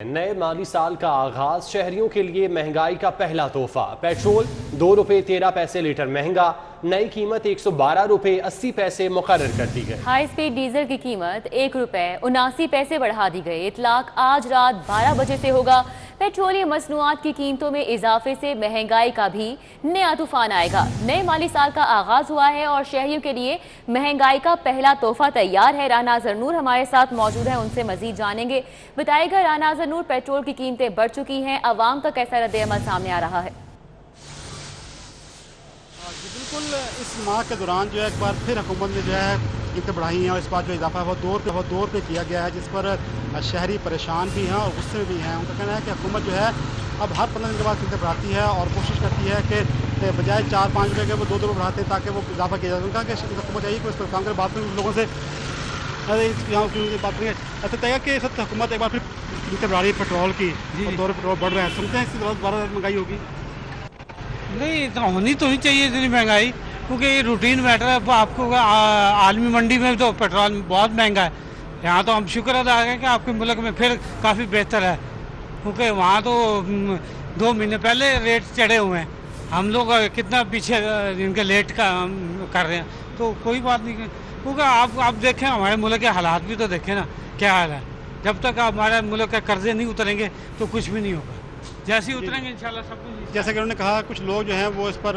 نئے مالی سال کا آغاز شہریوں کے لیے مہنگائی کا پہلا تحفہ۔ پیٹرول 2 روپے 13 پیسے لیٹر مہنگا، نئی قیمت 112 روپے 80 پیسے مقرر کر دی گئی۔ ہائی سپیڈ ڈیزل کی قیمت 1 روپے 79 پیسے بڑھا دی گئی۔ اطلاق آج رات 12 بجے سے ہوگا۔ پیٹرولیم مصنوعات کی قیمتوں میں اضافے سے مہنگائی کا بھی نیا طوفان آئے گا۔ نئے مالی سال کا آغاز ہوا ہے اور شہریوں کے لیے مہنگائی کا پہلا تحفہ تیار ہے۔ رانا نور ہمارے ساتھ موجود ہیں، ان سے مزید جانیں گے۔ بتائے گا رانا نور، پیٹرول کی قیمتیں بڑھ چکی ہیں، عوام کا کیسا رد عمل سامنے آ رہا ہے؟ بالکل اس ماہ کے دوران جو ہے ایک بار پھر حکومت نے جو ہے قیمتیں بڑھائی ہیں اور اس بار جو اضافہ ہے وہ 2 روپے کیا گیا ہے، جس پر شہری پریشان بھی ہیں اور غصے میں بھی ہیں۔ ان کا کہنا ہے کہ حکومت جو ہے اب ہر 15 دن کے بعد قیمتیں بڑھاتی ہے اور کوشش کرتی ہے کہ بجائے 4-5 روپے کے وہ 2 روپے بڑھاتے ہیں تاکہ وہ اضافہ کیا جائے۔ ان کا کہ حکومت چاہیے کہ اس پر کام کرے، بات کریں لوگوں سے بات کریں۔ ایسا طے کہ اس وقت حکومت ایک بار پھر قیمتیں بڑھا رہی ہے پیٹرول کی، 2 روپے پیٹرول بڑھ رہے ہیں، سنتے ہیں اس کے بعد 12 مہنگائی ہوگی؟ نہیں، اتنا ہونی تو نہیں چاہیے اتنی مہنگائی، کیونکہ یہ روٹین میٹر ہے۔ آپ کو عالمی منڈی میں تو پیٹرول بہت مہنگا ہے، یہاں تو ہم شکر ادا کریں کہ آپ کے ملک میں پھر کافی بہتر ہے، کیونکہ وہاں تو 2 مہینے پہلے ریٹ چڑھے ہوئے ہیں، ہم لوگ کتنا پیچھے ان کے لیٹ کر رہے ہیں، تو کوئی بات نہیں، کیونکہ آپ دیکھیں ہمارے ملک کے حالات بھی تو دیکھیں نا کیا حال ہے۔ جب تک ہمارے ملک کے قرضے نہیں اتریں گے تو کچھ بھی نہیں ہوگا، جیسے ہی اتریں گے انشاءاللہ سب کچھ۔ جیسا کہ انہوں نے کہا کچھ لوگ جو ہیں وہ اس پر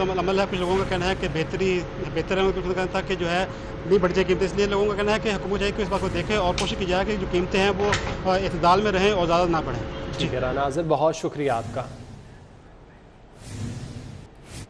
عمل ہے، کچھ لوگوں کا کہنا ہے کہ بہتر ہے، کچھ کہنا تھا کہ جو ہے نہیں بڑھ جائے قیمتیں، اس لیے لوگوں کا کہنا ہے کہ حکومت چاہیے کہ اس بات کو دیکھے اور کوشش کی جائے کہ جو قیمتیں ہیں وہ اعتدال میں رہیں اور زیادہ نہ بڑھیں۔ ٹھیک ہے رانا ناظر، بہت شکریہ آپ کا۔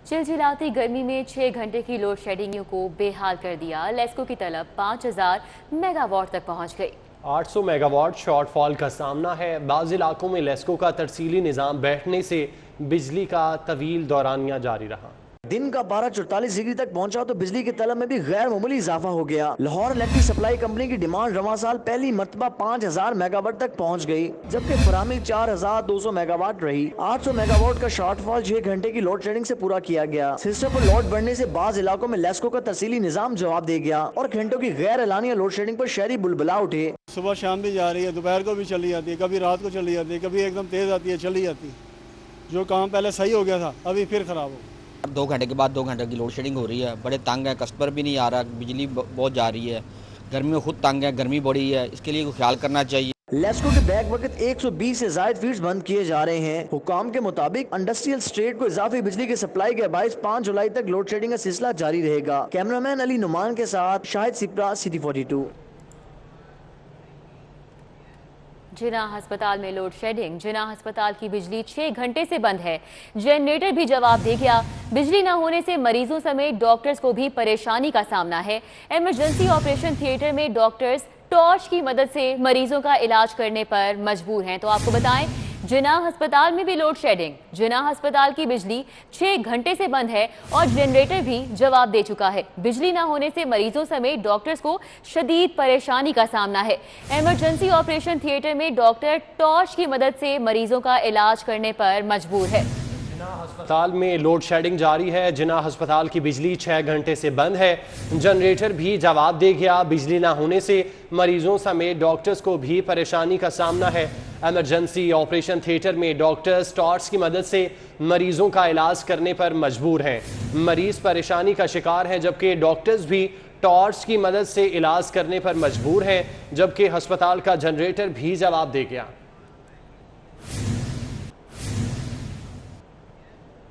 چلچلاتی گرمی میں 6 گھنٹے کی لوڈ شیڈنگ کو بے حال کر دیا۔ لیسکو کی طلب 5000 میگا واٹ تک پہنچ گئی۔ 800 میگا واٹ شارٹ فال کا سامنا ہے۔ بعض علاقوں میں لیسکو کا ترسیلی نظام بیٹھنے سے بجلی کا طویل دورانیہ جاری رہا۔ دن کا پارہ 44 ڈگری تک پہنچا تو بجلی کی طلب میں بھی غیر معمولی اضافہ ہو گیا۔ لاہور الیکٹرک سپلائی کمپنی کی ڈیمانڈ رواں سال پہلی مرتبہ 5000 میگا واٹ تک پہنچ گئی، جبکہ فراہمی 4200 میگا واٹ رہی۔ 800 میگا واٹ کا شارٹ فال 6 گھنٹے کی لوڈ شیڈنگ سے پورا کیا گیا۔ سسٹم پر لوڈ بڑھنے سے بعض علاقوں میں لیسکو کا ترسیلی نظام جواب دے گیا اور گھنٹوں کی غیر اعلانیہ لوڈ شیڈنگ پر شہری بلبلا اٹھے۔ صبح شام بھی جا رہی ہے، دوپہر کو بھی چلی جاتی ہے، کبھی رات کو چلی جاتی ہے، کبھی ایک دم تیز آتی ہے چلی جاتی ہے۔ جو کام پہلے صحیح ہو گیا تھا ابھی پھر خراب ہو گیا۔ 2 گھنٹے کے بعد 2 گھنٹے کی لوڈ شیڈنگ ہو رہی ہے، بڑے تنگ ہے، کسٹمر بھی نہیں آ رہا، بجلی بہت جا رہی ہے، گرمی میں خود تنگ ہے، گرمی بڑی ہے، اس کے لیے خیال کرنا چاہیے۔ لیسکو کے بیک وقت 120 سے زائد فیڈز بند کیے جا رہے ہیں۔ حکام کے مطابق انڈسٹریل اسٹیٹ کو اضافی بجلی کی سپلائی کے باعث 5 جولائی تک لوڈ شیڈنگ کا سلسلہ جاری رہے گا۔ کیمرامین علی نعمان کے ساتھ شاہد سپرا، سٹی 42۔ جناح ہسپتال میں لوڈ شیڈنگ۔ جناح ہسپتال کی بجلی 6 گھنٹے سے بند ہے، جنریٹر بھی جواب دے گیا۔ بجلی نہ ہونے سے مریضوں سمیت ڈاکٹرز کو بھی پریشانی کا سامنا ہے۔ ایمرجنسی آپریشن تھیٹر میں ڈاکٹرز ٹارچ کی مدد سے مریضوں کا علاج کرنے پر مجبور ہیں۔ تو آپ کو بتائیں جناح ہسپتال میں بھی لوڈ شیڈنگ۔ جناح ہسپتال کی بجلی 6 گھنٹے سے بند ہے اور جنریٹر بھی جواب دے چکا ہے۔ بجلی نہ ہونے سے مریضوں سمیت ڈاکٹرز کو شدید پریشانی کا سامنا ہے۔ ایمرجنسی آپریشن تھیٹر میں ڈاکٹر ٹارچ کی مدد سے مریضوں کا علاج کرنے پر مجبور ہے۔ جناح ہسپتال میں لوڈ شیڈنگ جاری ہے۔ جناح ہسپتال کی بجلی 6 گھنٹے سے بند ہے، جنریٹر بھی جواب دے گیا۔ بجلی نہ ہونے سے مریضوں سمیت ڈاکٹرز کو بھی پریشانی کا سامنا ہے۔ ایمرجنسی آپریشن تھیٹر میں ڈاکٹرز ٹارچ کی مدد سے مریضوں کا علاج کرنے پر مجبور ہیں۔ مریض پریشانی کا شکار ہیں، جبکہ ڈاکٹرز بھی ٹارچ کی مدد سے علاج کرنے پر مجبور ہیں، جبکہ ہسپتال کا جنریٹر بھی جواب دے گیا۔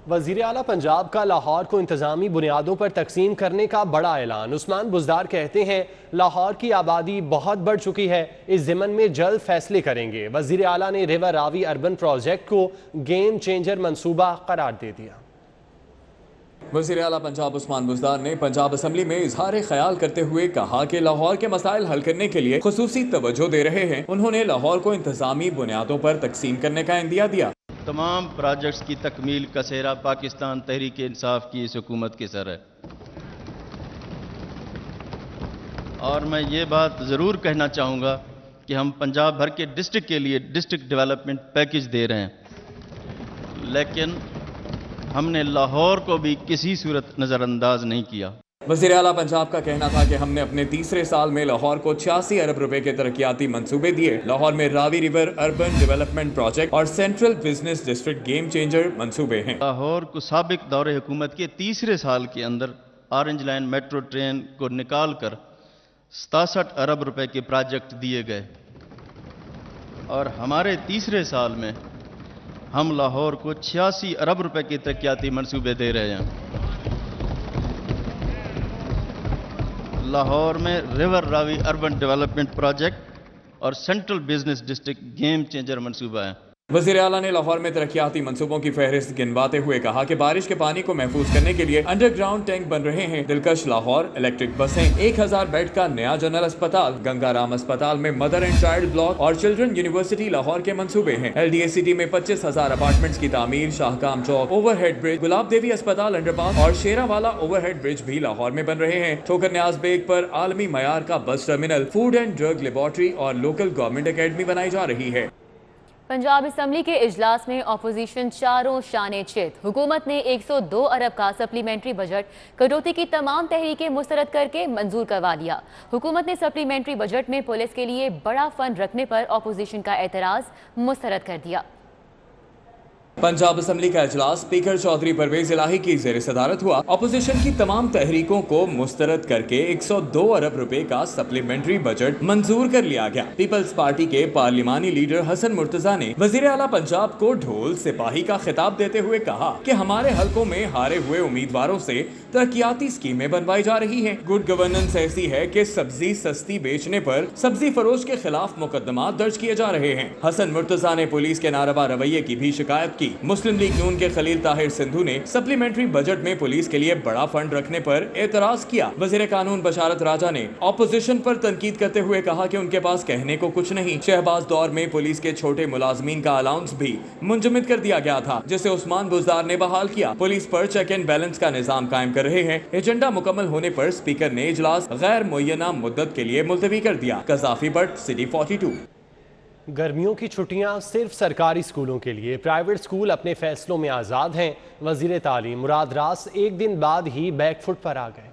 وزیر اعلیٰ پنجاب کا لاہور کو انتظامی بنیادوں پر تقسیم کرنے کا بڑا اعلان۔ عثمان بزدار کہتے ہیں لاہور کی آبادی بہت بڑھ چکی ہے، اس ضمن میں جلد فیصلے کریں گے۔ وزیر اعلیٰ نے ریور راوی اربن پروجیکٹ کو گیم چینجر منصوبہ قرار دے دیا۔ وزیر اعلیٰ پنجاب عثمان بزدار نے پنجاب اسمبلی میں اظہار خیال کرتے ہوئے کہا کہ لاہور کے مسائل حل کرنے کے لیے خصوصی توجہ دے رہے ہیں۔ انہوں نے لاہور کو انتظامی بنیادوں پر تقسیم کرنے کا عندیہ دیا۔ تمام پروجیکٹس کی تکمیل کا سہرا پاکستان تحریک انصاف کی اس حکومت کے سر ہے، اور میں یہ بات ضرور کہنا چاہوں گا کہ ہم پنجاب بھر کے ڈسٹرکٹ کے لیے ڈسٹرکٹ ڈیولپمنٹ پیکج دے رہے ہیں، لیکن ہم نے لاہور کو بھی کسی صورت نظر انداز نہیں کیا۔ वज़ीर आला पंजाब का कहना था कि हमने अपने तीसरे साल में लाहौर को 86 अरब रुपए के तरक्याती मंसूबे दिए। लाहौर में Ravi river urban development project और central business district game changer मंसूबे हैं। लाहौर को साबिक दौरे हुकूमत के तीसरे साल के अंदर ऑरेंज लाइन मेट्रो ट्रेन को निकाल कर 67 अरब रुपए के प्रोजेक्ट दिए गए और हमारे तीसरे साल में हम लाहौर को 86 अरब रुपए के तरक्याती मंसूबे दे रहे हैं। लाहौर में river Ravi urban development project और central business district game changer मंसूबा है। वज़ीर आला ने लाहौर में तरक्याती मंसूबों की फहरिस्त गिनवाते हुए कहा कि बारिश के पानी को महफूज करने के लिए अंडरग्राउंड टैंक बन रहे हैं। दिलकश लाहौर, इलेक्ट्रिक बसें, 1000 बेड का नया जनरल अस्पताल, गंगाराम अस्पताल में मदर एंड चाइल्ड ब्लॉक और चिल्ड्रन यूनिवर्सिटी लाहौर के मंसूबे हैं। LDA-सिटी में 25,000 अपार्टमेंट्स की तामीर, शाहकाम चौक ओवरहेड ब्रिज, गुलाब देवी अस्पताल अंडरपास और शेरावाला ओवरहेड ब्रिज भी लाहौर में बन रहे हैं। ठोकर न्याज बेग पर आलमी मयार का bus terminal, food and drug laboratory और लोकल गवर्नमेंट अकेडमी बनाई जा रही है। पंजाब असम्बली के इजलास में अपोजिशन चारों शाने चित। हुकूमत ने 102 अरब का सप्लीमेंट्री बजट कटौती की तमाम तहरीकें मुस्तरद करके मंजूर करवा लिया। हुकूमत ने सप्लीमेंट्री बजट में पुलिस के लिए बड़ा फंड रखने पर अपोजिशन का एतराज मुस्तरद कर दिया। पंजाब असम्बली का इजलास स्पीकर चौधरी परवेज इलाही की ज़ेर सदारत हुआ। अपोजिशन की तमाम तहरीकों को मुस्तरद करके 102 अरब रुपए का सप्लीमेंट्री बजट मंजूर कर लिया गया। पीपल्स पार्टी के पार्लिमानी लीडर हसन मुर्तजा ने वज़ीर आला पंजाब को ढोल सिपाही का खिताब देते हुए कहा कि हमारे हलकों में हारे हुए उम्मीदवारों से तरक्याती स्कीमें बनवाई जा रही हैं। गुड गवर्नेंस ऐसी है कि सब्जी सस्ती बेचने पर सब्जी फरोश के खिलाफ मुकदमा दर्ज किए जा रहे हैं। हसन मुर्तजा ने पुलिस के नारवा रवैये की भी शिकायत की। मुस्लिम लीग नून के खलील ताहिर सिंधु ने सप्लीमेंट्री बजट में पुलिस के लिए बड़ा फंड रखने पर एतराज किया। वजीर कानून बशारत राजा ने ऑपोजिशन पर तनकीद करते हुए कहा कि उनके पास कहने को कुछ नहीं। शहबाज दौर में पुलिस के छोटे मुलाजमीन का अलाउंस भी मुंजमद कर दिया गया था, जिसे उस्मान बुज़दार ने बहाल किया। पुलिस पर चेक एंड बैलेंस का निजाम कायम कर रहे हैं। एजेंडा मुकम्मल होने पर स्पीकर ने इजलास गैर मुय्यना मुद्दत के लिए मुलतवी कर दिया। Gaddafi but, city 42। गर्मियों की छुट्टियां सिर्फ सरकारी स्कूलों के लिए, प्राइवेट स्कूल अपने फैसलों में आज़ाद हैं। वज़ीर तालीम मुराद रास एक दिन बाद ही बैकफुट पर आ गए।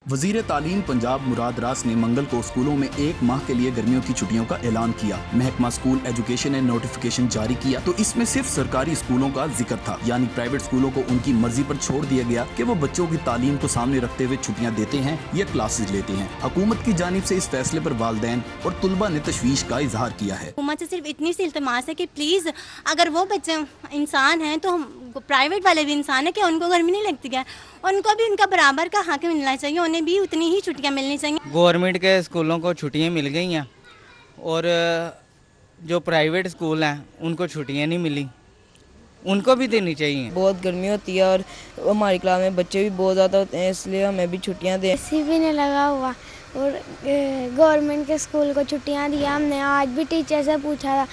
वजीर तालीम पंजाब मुराद रास ने मंगल को स्कूलों में 1 माह के लिए गर्मियों की छुट्टियों का ऐलान किया। महकमा स्कूल एजुकेशन ने नोटिफिकेशन जारी किया तो इसमें सिर्फ सरकारी स्कूलों का जिक्र था, यानी प्राइवेट स्कूलों को उनकी मर्जी पर छोड़ दिया गया कि वो बच्चों की तालीम को सामने रखते हुए छुट्टियां देते हैं या क्लासेज लेते हैं। हुकूमत की जानिब से इस फैसले पर वालिदैन और तुलबा ने तशवीश का इजहार किया है। हुकूमत से सिर्फ इतनी सी इल्तमास है कि प्लीज अगर वो बच्चे इंसान हैं तो हम प्राइवेट वाले भी इंसान है कि उनको गर्मी नहीं लगती है, उनको भी उनका बराबर का हक मिलना चाहिए, उन्हें भी उतनी ही छुट्टियां मिलनी चाहिए। गवर्नमेंट के स्कूलों को छुट्टियां मिल गई हैं और जो प्राइवेट स्कूल हैं उनको छुट्टियां नहीं मिली, उनको भी देनी चाहिए। बहुत गर्मी होती है और हमारी क्लास में बच्चे भी बहुत ज़्यादा होते हैं, इसलिए हमें भी छुट्टियां दें। एसी भी नहीं लगा हुआ और गवर्नमेंट के स्कूल को छुट्टियां दिया। हमने आज भी टीचर से पूछा था,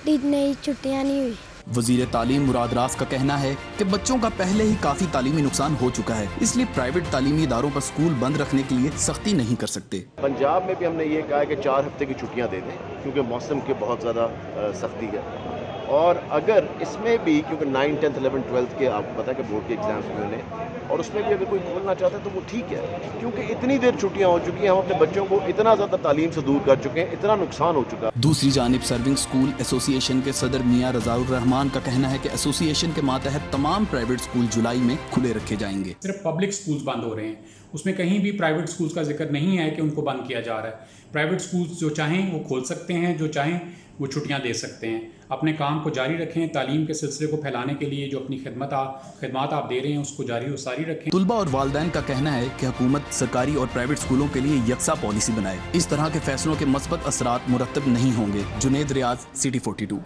नहीं छुट्टियां नहीं हुई। वजीर तालीम मुराद रास का कहना है कि बच्चों का पहले ही काफी तालीमी नुकसान हो चुका है, इसलिए प्राइवेट तालीमी इदारों पर स्कूल बंद रखने के लिए सख्ती नहीं कर सकते। पंजाब में भी हमने ये कहा है कि 4 हफ्ते की छुट्टियां दे दें, क्योंकि मौसम की बहुत ज़्यादा सख्ती है। और अगर इसमें भी, क्योंकि 9, 10, 11, 12 के आपको पता है कि बोर्ड के एग्जाम्स में उन्हें, और उसमें भी अगर कोई खोलना चाहता है तो वो ठीक है, क्योंकि इतनी देर छुट्टियां हो चुकी हैं, हम अपने बच्चों को इतना ज़्यादा तालीम से दूर कर चुके हैं, इतना नुकसान हो चुका है। दूसरी जानिब सर्विंग स्कूल एसोसिएशन के सदर मियां रजाउर रहमान का कहना है कि एसोसिएशन के मातहत तमाम प्राइवेट स्कूल जुलाई में खुले रखे जाएंगे। सिर्फ पब्लिक स्कूल्स बंद हो रहे हैं, उसमें कहीं भी प्राइवेट स्कूल्स का जिक्र नहीं है कि उनको बंद किया जा रहा है। प्राइवेट स्कूल्स जो चाहें वो खोल सकते हैं, जो चाहें वो छुट्टियां दे सकते हैं। अपने काम को जारी रखें, तालीम के सिलसिले को फैलाने के लिए जो अपनी खिदमत आप दे रहे हैं उसको जारी और सारी रखें। तुलबा और वालिदैन का कहना है कि हुकूमत सरकारी और प्राइवेट स्कूलों के लिए यकसा पॉलिसी बनाए, इस तरह के फैसलों के मस्बत असरात मुरतब नहीं होंगे। जुनेद रियाज, सिटी 42।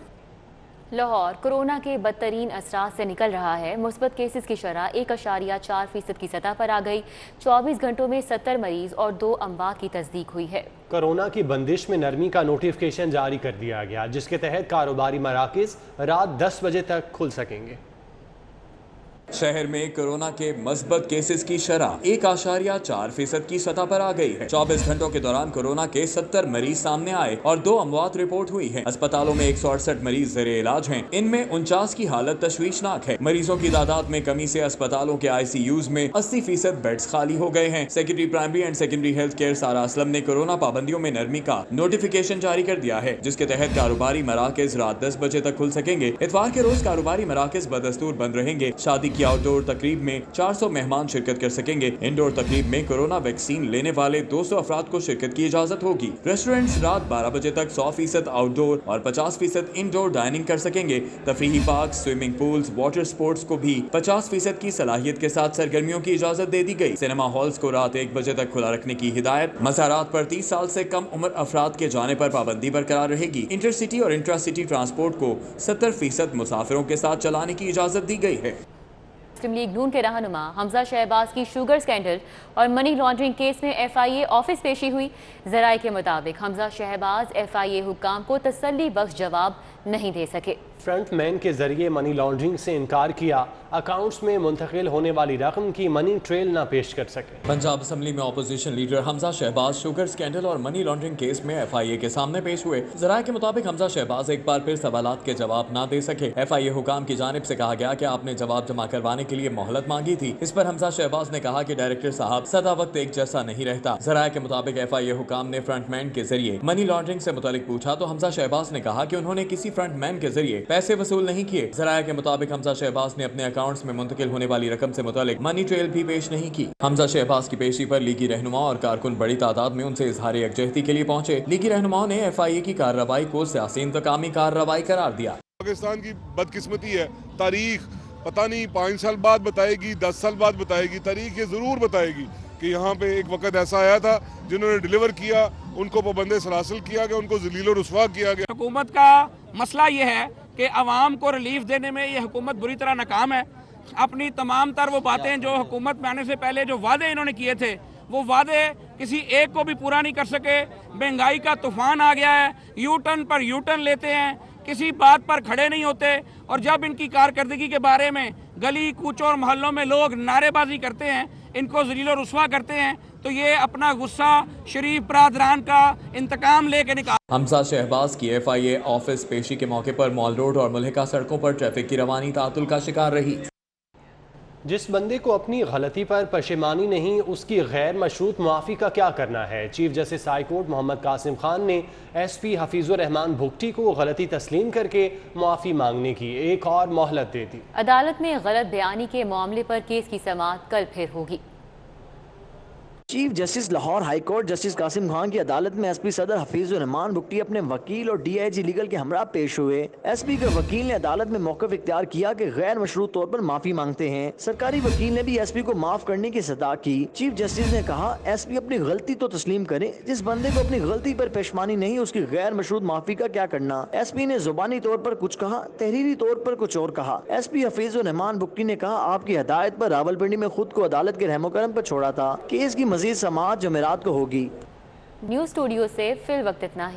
लाहौर कोरोना के बदतरीन असरात से निकल रहा है। मुस्बत केसेस की शरह 1.4% की सतह पर आ गई। 24 घंटों में 70 मरीज और 2 अमवात की तस्दीक हुई है। कोरोना की बंदिश में नरमी का नोटिफिकेशन जारी कर दिया गया, जिसके तहत कारोबारी मराकज़ रात 10 बजे तक खुल सकेंगे। शहर में कोरोना के मस्बत केसेस की शरह 1.4% की सतह पर आ गई है। 24 घंटों के दौरान कोरोना के 70 मरीज सामने आए और 2 अमवात रिपोर्ट हुई है। अस्पतालों में 168 मरीज ज़ेरे इलाज हैं। इनमें 49 की हालत तशवीशनाक है। मरीजों की तादाद में कमी से अस्पतालों के ICUs में 80% बेड्स खाली हो गए हैं। Secretary primary and secondary health care सारा असलम ने कोरोना पाबंदियों में नरमी का नोटिफिकेशन जारी कर दिया है, जिसके तहत कारोबारी मराकज रात 10 बजे तक खुल सकेंगे। इतवार के रोज कारोबारी मराकज बदस्तूर बंद रहेंगे। शादी की आउटडोर तकरीब में 400 मेहमान शिरकत कर सकेंगे। इंडोर तकरीब में कोरोना वैक्सीन लेने वाले 200 अफराद को शिरकत की इजाजत होगी। रेस्टोरेंट्स रात 12 बजे तक 100% आउटडोर और 50% इंडोर डाइनिंग कर सकेंगे। तफरीही park, swimming pools, water sports को भी 50% की सलाहियत के साथ सरगर्मियों की इजाजत दे दी गई। सिनेमा हॉल्स को रात 1 बजे तक खुला रखने की हिदायत। मज़ारात पर 30 साल से कम उम्र अफराद के जाने पर पाबंदी बरकरार रहेगी। इंटरसिटी और इंट्रासिटी ट्रांसपोर्ट को 70% मुसाफिरों के साथ चलाने की इजाजत दी गई है। मुस्लिम लीग नून के रहनुमा हमजा शहबाज की शुगर स्कैंडल और मनी लॉन्ड्रिंग केस में FIA ऑफिस पेशी हुई। जराये के मुताबिक हमजा शहबाज FIA हुक्काम को तसल्ली बख्श जवाब नहीं दे सके। फ्रंट मैन के जरिए मनी लॉन्ड्रिंग से इनकार किया, अकाउंट्स में मुंतकिल होने वाली रकम की मनी ट्रेल न पेश कर सके। पंजाब असम्बली में opposition leader Hamza Shahbaz sugar scandal और मनी लॉन्ड्रिंग केस में FIA के सामने पेश हुए। जराये के मुताबिक हमजा शहबाज एक बार फिर सवालात के जवाब न दे सके। FIA हुकाम की जानिब से कहा गया कि आपने जवाब जमा करवाने के लिए मोहलत मांगी थी। इस पर हमजा शहबाज ने कहा कि डायरेक्टर साहब सदा वक्त एक जैसा नहीं रहता। जराये के मुताबिक FIA हुकाम ने फ्रंट मैन के जरिए मनी लॉन्ड्रिंग से मुतालिक पूछा तो हमजा शहबाज ने कहा कि उन्होंने किसी फ्रंट मैन के जरिए पैसे वसूल नहीं किए। जराये के मुताबिक हमजा शहबाज ने अपने अकाउंट्स में मुंतकिल होने वाली रकम से मुतालिक मनी ट्रेल भी पेश नहीं की। हमजा शहबाज की पेशी पर लीगी रहनुमा और कारकुन बड़ी तादाद में उनसे इजहार यकजहती के लिए पहुंचे। लीगी रहनुमाओं ने FIA की कार्रवाई को सियासी इंतकामी कार्रवाई करार दिया। पाकिस्तान की बदकिस्मती है, तारीख पता नहीं 5 साल बाद बताएगी, 10 साल बाद बताएगी, तारीख ये जरूर बताएगी कि यहाँ पे एक वक्त ऐसा आया था जिन्होंने डिलीवर किया, उनको पाबंदे सलासिल किया गया, उनको ज़लील और रुस्वा किया गया। हुकूमत का मसला ये है कि आवाम को रिलीफ देने में ये हुकूमत बुरी तरह नाकाम है। अपनी तमाम तर वो बातें जो हुकूमत में आने से पहले जो वादे इन्होंने किए थे, वो वादे किसी एक को भी पूरा नहीं कर सके। महंगाई का तूफान आ गया है, यू टर्न पर यू टर्न लेते हैं, किसी बात पर खड़े नहीं होते। और जब इनकी कारकर्दगी के बारे में गली कूचों और मोहल्लों में लोग नारेबाजी करते हैं, इनको ज़लील और रुस्वा करते हैं, तो ये अपना गुस्सा शरीफ बरादरान का इंतकाम लेके निकाल। हमजा शहबाज की FIA ऑफिस पेशी के मौके पर मॉल रोड और मुल्हिका सड़कों पर ट्रैफिक की रवानी तातुल का शिकार रही। जिस बंदे को अपनी गलती पर पशेमानी नहीं, उसकी गैर मशरूत मुआफ़ी का क्या करना है। Chief justice high court Mohammad Qasim Khan ने SP हफीजुर रहमान भुगटी को गलती तस्लीम करके मुआफ़ी मांगने की एक और मोहलत दे दी। अदालत में गलत बयानी के मामले पर केस की समाअत कल फिर होगी। Chief justice Lahore high court justice Qasim Khan की अदालत में SP सदर हफीजुर रहमान भुगटी अपने वकील और DIG लीगल के हमरा पेश हुए। SP के वकील ने अदालत में मौक़िफ़ इख्तियार किया कि गैर मशरूत तौर पर माफी मांगते हैं। सरकारी वकील ने भी SP को माफ करने की सदा की। चीफ जस्टिस ने कहा SP अपनी गलती तो तस्लीम करें, जिस बंदे को अपनी गलती पर पेशमानी नहीं, उसकी गैर मशरूत माफी का क्या करना। SP ने जुबानी तौर पर कुछ कहा, तहरीरी तौर पर कुछ और कहा। SP हफीजुर रहमान भुगटी ने कहा आपकी हदायत पर रावलपिंडी में खुद को अदालत के रहमो करम पर छोड़ा था। केस की मजीद समाअत जुमेरात को होगी। न्यूज़ स्टूडियो से फिल वक्त इतना है।